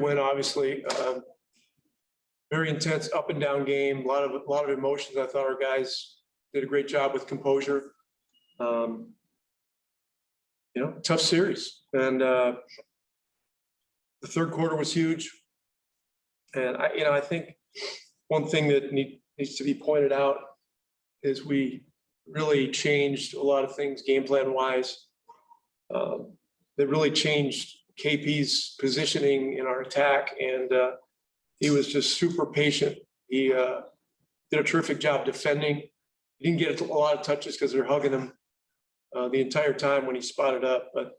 win, obviously. Very intense up and down game, a lot of emotions. I thought our guys did a great job with composure. Tough series. And the third quarter was huge. And I think one thing that needs to be pointed out is we really changed a lot of things game plan wise. That really changed KP's positioning in our attack, and he was just super patient. He did a terrific job defending. He didn't get a lot of touches because they're hugging him the entire time when he spotted up. But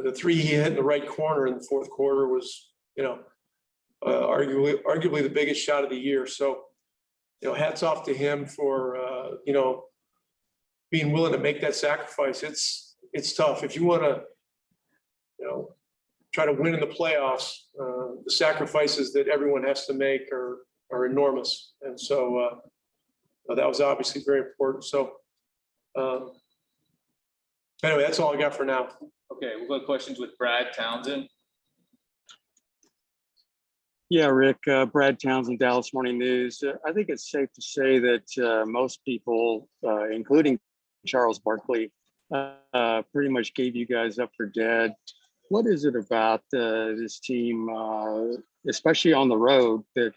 the three he hit in the right corner in the fourth quarter was, arguably the biggest shot of the year. So, hats off to him for being willing to make that sacrifice. It's tough if you want to, try to win in the playoffs. The sacrifices that everyone has to make are enormous, and so that was obviously very important. So anyway, that's all I got for now. Okay, we'll go to questions with Brad Townsend. Yeah, Rick, Brad Townsend, Dallas Morning News. I think it's safe to say that most people, including Charles Barkley, pretty much gave you guys up for dead. What is it about this team, especially on the road, that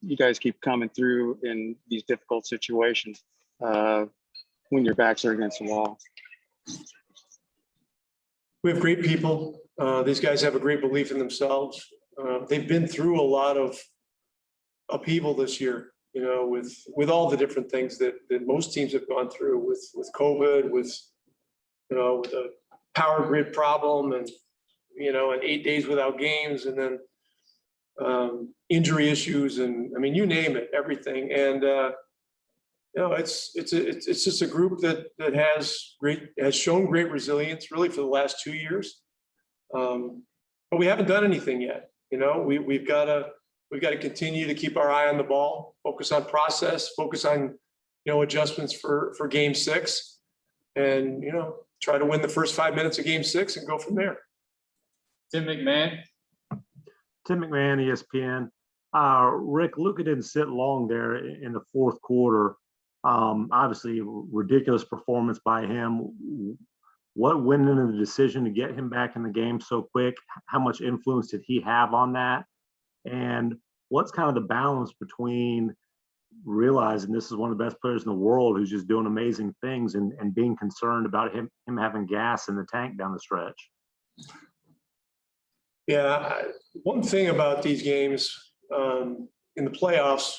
you guys keep coming through in these difficult situations when your backs are against the wall? We have great people. These guys have a great belief in themselves. They've been through a lot of upheaval this year, with all the different things that most teams have gone through with COVID, with a power grid problem, and and 8 days without games, and then injury issues, and you name it, everything. And it's just a group that has shown great resilience really for the last 2 years. But we haven't done anything yet. We've got to continue to keep our eye on the ball, focus on process, focus on adjustments for game 6, and try to win the first 5 minutes of game 6 and go from there. Tim McMahon. Tim McMahon, ESPN. Rick, Luka didn't sit long there in the fourth quarter. Obviously, ridiculous performance by him. What went into the decision to get him back in the game so quick? How much influence did he have on that? And what's kind of the balance between realizing this is one of the best players in the world who's just doing amazing things and being concerned about him having gas in the tank down the stretch? Yeah, one thing about these games in the playoffs,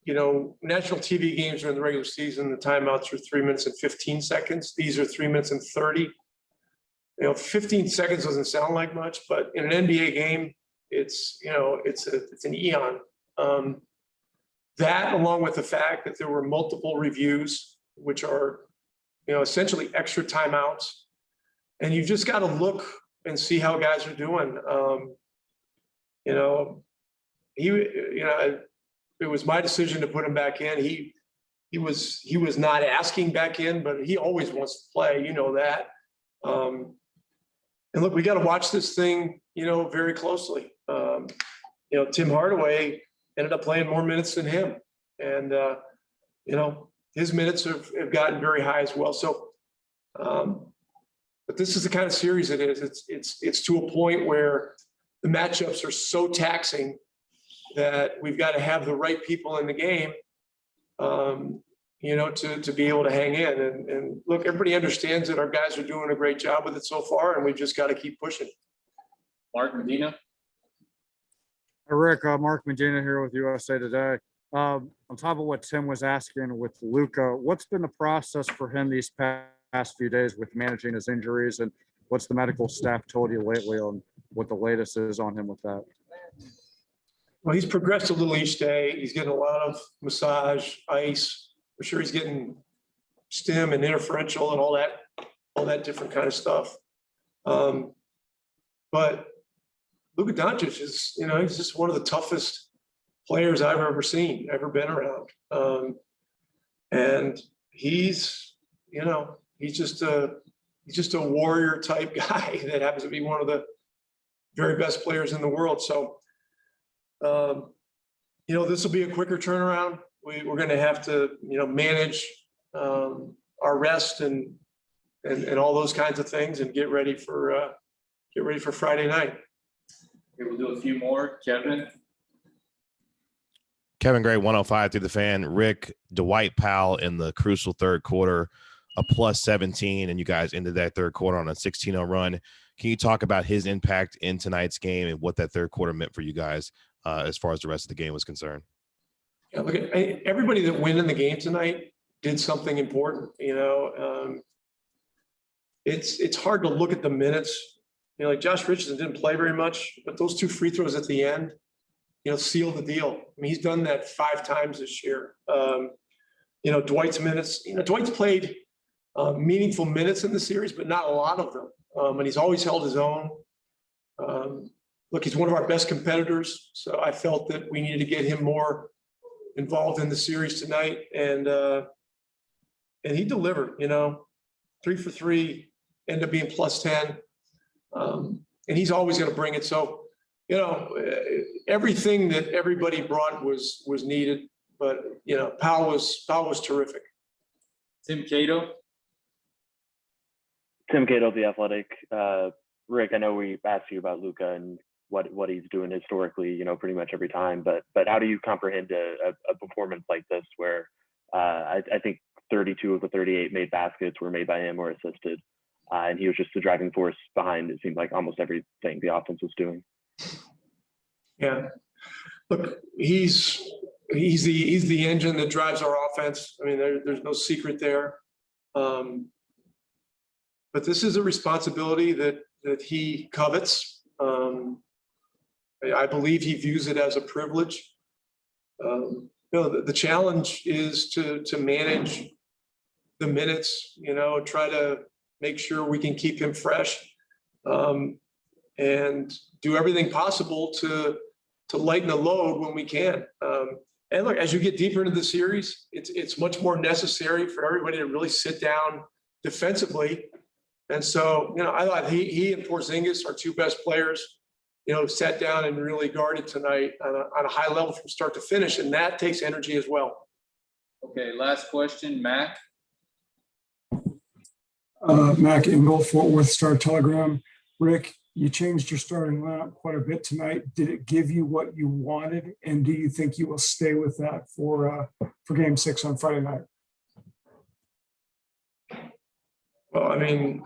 national TV games during the regular season, the timeouts are 3 minutes and 15 seconds. These are 3 minutes and 30. 15 seconds doesn't sound like much, but in an NBA game, it's an eon. That, along with the fact that there were multiple reviews, which are essentially extra timeouts, and you've just got to look and see how guys are doing. It was my decision to put him back in. He was not asking back in, but he always wants to play. That. And look, we got to watch this thing, very closely. Tim Hardaway ended up playing more minutes than him, and his minutes have gotten very high as well. So, but this is the kind of series it is. It's to a point where the matchups are so taxing that we've got to have the right people in the game, to be able to hang in. And look, everybody understands that our guys are doing a great job with it so far, and we've just got to keep pushing. Mark Medina. Rick, Mark Medina here with USA Today. On top of what Tim was asking with Luka, what's been the process for him these past few days with managing his injuries, and what's the medical staff told you lately on what the latest is on him with that? Well, he's progressed a little each day. He's getting a lot of massage, ice. I'm sure he's getting stim and interferential and all that different kind of stuff. But Luka Doncic is, he's just one of the toughest players I've ever seen, ever been around. And he's just a warrior type guy that happens to be one of the very best players in the world. So This will be a quicker turnaround. We're going to have to, manage our rest and all those kinds of things and get ready for Friday night. Okay, we'll do a few more. Kevin, Kevin Gray, 105 through the fan. Rick, Dwight Powell in the crucial third quarter, a plus 17, and you guys ended that third quarter on a 16-0 run. Can you talk about his impact in tonight's game and what that third quarter meant for you guys as far as the rest of the game was concerned? Yeah, look, everybody that went in the game tonight did something important. It's hard to look at the minutes. Like Josh Richardson didn't play very much, but those 2 free throws at the end, sealed the deal. I mean, he's done that 5 times this year. Dwight's minutes, Dwight's played meaningful minutes in the series, but not a lot of them. And he's always held his own. Look, he's one of our best competitors. So I felt that we needed to get him more involved in the series tonight. And he delivered, 3 for 3, ended up being plus 10. And he's always going to bring it. So, everything that everybody brought was needed, but Powell was terrific. Tim Cato. Tim Cato, The Athletic. Rick, I know we asked you about Luka and what he's doing historically, pretty much every time, but how do you comprehend a performance like this where I think 32 of the 38 made baskets were made by him or assisted, and he was just the driving force behind, it seemed like, almost everything the offense was doing. Yeah, look, he's the engine that drives our offense. I mean, there's no secret there. But this is a responsibility that he covets. I believe he views it as a privilege. The challenge is to manage the minutes, try to make sure we can keep him fresh, and do everything possible to lighten the load when we can. And look, as you get deeper into the series, it's much more necessary for everybody to really sit down defensively. And so, I thought he and Porzingis, our 2 best players, sat down and really guarded tonight on a high level from start to finish, and that takes energy as well. Okay, last question, Mac. Mac Engel, Fort Worth Star-Telegram. Rick, you changed your starting lineup quite a bit tonight. Did it give you what you wanted, and do you think you will stay with that for Game 6 on Friday night? Well, I mean,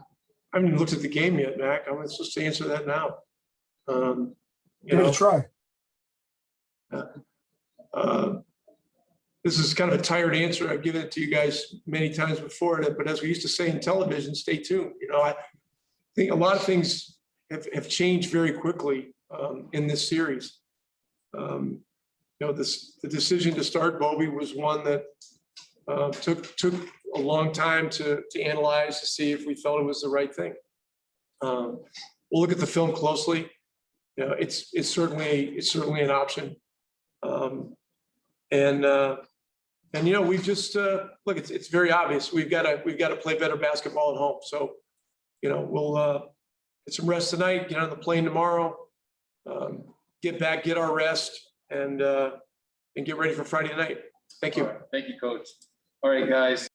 I haven't even looked at the game yet, Mac. I'm supposed to answer that now. Give it a try. This is kind of a tired answer. I've given it to you guys many times before, but as we used to say in television, stay tuned. I think a lot of things have changed very quickly in this series. The decision to start Bobby was one that took a long time to analyze to see if we felt it was the right thing. We'll look at the film closely. It's certainly an option. We've just look. It's very obvious. We've got to play better basketball at home. So, we'll get some rest tonight. Get on the plane tomorrow. Get back, get our rest, and get ready for Friday night. Thank you. All right, thank you, Coach. All right, guys.